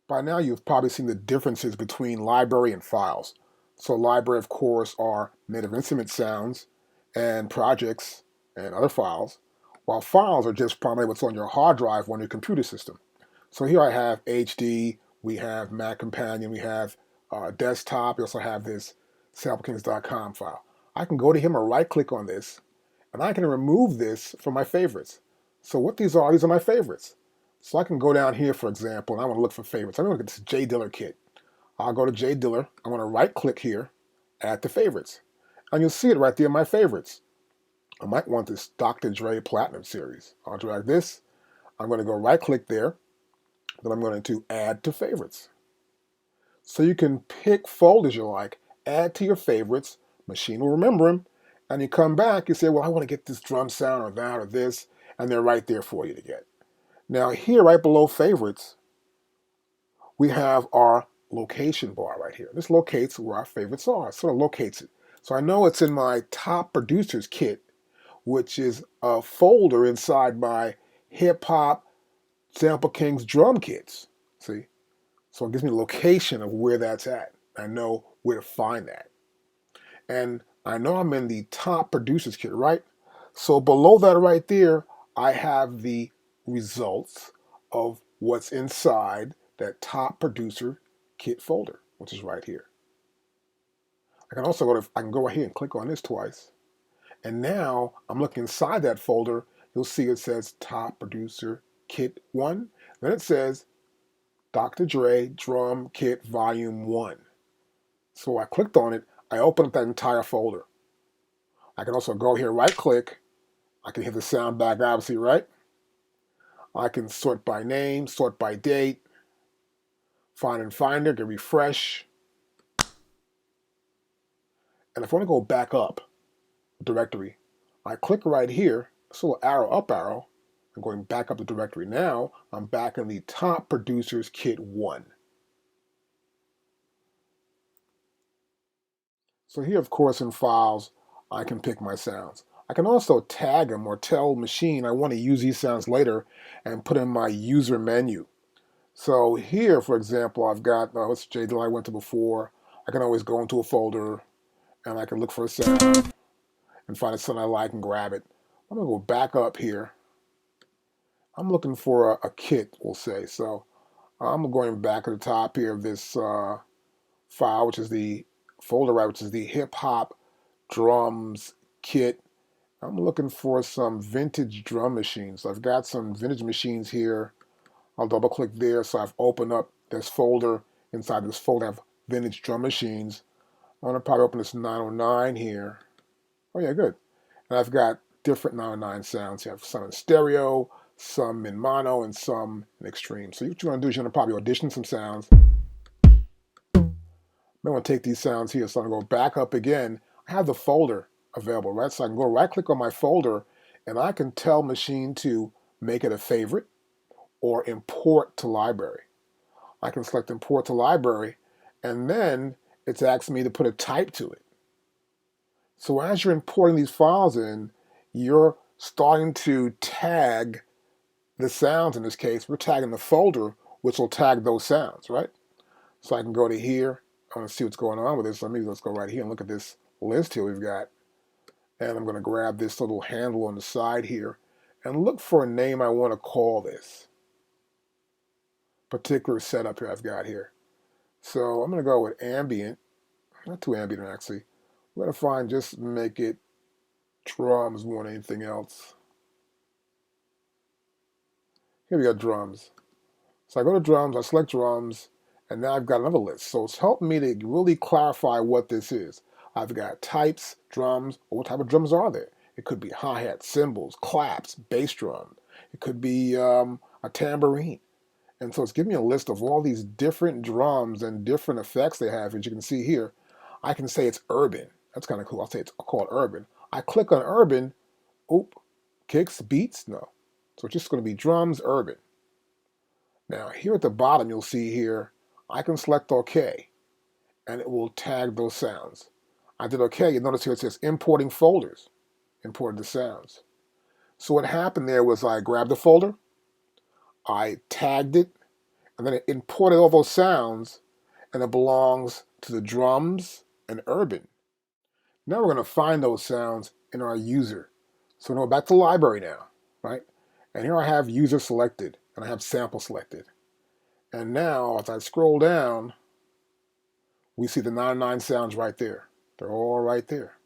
By now you've probably seen the differences between library and files. So library, of course, are native instrument sounds and projects and other files, while files are just primarily what's on your hard drive on your computer system. So here I have HD, we have Mac Companion, we have desktop, we also have this sampletokens.com file. I can go to him and right click on this, and I can remove this from my favorites. So what these are my favorites. So I can go down here, for example, and I want to look for favorites. I'm going to look at this J Diller kit. I'll go to J Diller. I'm going to right click here, add to favorites. And you'll see it right there in my favorites. I might want this Dr. Dre Platinum series. I'll drag this. I'm going to go right click there. Then I'm going to add to favorites. So you can pick folders you like, add to your favorites. Maschine will remember them. And you come back, you say, well, I want to get this drum sound or that or this. And they're right there for you to get. Now here, right below favorites, we have our location bar right here. This locates where our favorites are. It sort of locates it. So I know it's in my top producers kit, which is a folder inside my hip hop Sample Kings drum kits. See? So it gives me the location of where that's at. I know where to find that. And I know I'm in the top producers kit, right? So below that right there, I have the results of what's inside that top producer kit folder, which is right here. I can also go right here and click on this twice. And now I'm looking inside that folder. You'll see it says top producer kit 1. Then it says Dr. Dre drum kit volume 1. So I clicked on it. I opened up that entire folder. I can also go here, right click. I can hit the sound back, obviously, right? I can sort by name, sort by date, find in Finder, get refresh. And if I want to go back up the directory, I click right here, this little arrow, up arrow, I'm going back up the directory. Now I'm back in the top producers kit 1. So here, of course, in files, I can pick my sounds. I can also tag them or tell Maschine I want to use these sounds later and put in my user menu. So here, for example, I've got, what's J Diller I went to before. I can always go into a folder and I can look for a sound and find a sound I like and grab it. I'm going to go back up here. I'm looking for a kit, we'll say. So I'm going back at the top here of this file, which is the folder, right, which is the hip hop drums kit. I'm looking for some vintage drum machines. So I've got some vintage machines here. I'll double click there. So I've opened up this folder. Inside this folder, I have vintage drum machines. I want to probably open this 909 here. Oh yeah, good. And I've got different 909 sounds. You have some in stereo, some in mono, and some in extreme. So what you're going to do is you're going to probably audition some sounds. I'm going to take these sounds here. So I'm going to go back up again. I have the folder available, right? So I can go right click on my folder and I can tell Maschine to make it a favorite or import to library. I can select import to library and then it's asking me to put a type to it. So as you're importing these files in, you're starting to tag the sounds. In this case, we're tagging the folder, which will tag those sounds, right? So I can go to here. I want to see what's going on with this. Let's go right here and look at this list here we've got. And I'm going to grab this little handle on the side here and look for a name I want to call this particular setup here I've got here. So I'm going to go with ambient, not too ambient actually. I'm going to find, just make it drums more than anything else. Here we got drums. So I go to drums, I select drums, and now I've got another list. So it's helping me to really clarify what this is. I've got types, drums, or what type of drums are there? It could be hi-hats, cymbals, claps, bass drum. It could be a tambourine. And so it's giving me a list of all these different drums and different effects they have. As you can see here, I can say it's urban. That's kind of cool. I'll call it urban. I click on urban. Oop, kicks, beats, no. So it's just going to be drums, urban. Now here at the bottom, you'll see here, I can select OK, and it will tag those sounds. I did OK. You notice here it says importing folders, imported the sounds. So what happened there was I grabbed the folder, I tagged it, and then it imported all those sounds, and it belongs to the drums and urban. Now we're going to find those sounds in our user. So we're going back to library now, right? And here I have user selected, and I have sample selected. And now, as I scroll down, we see the 99 sounds right there. They're all right there.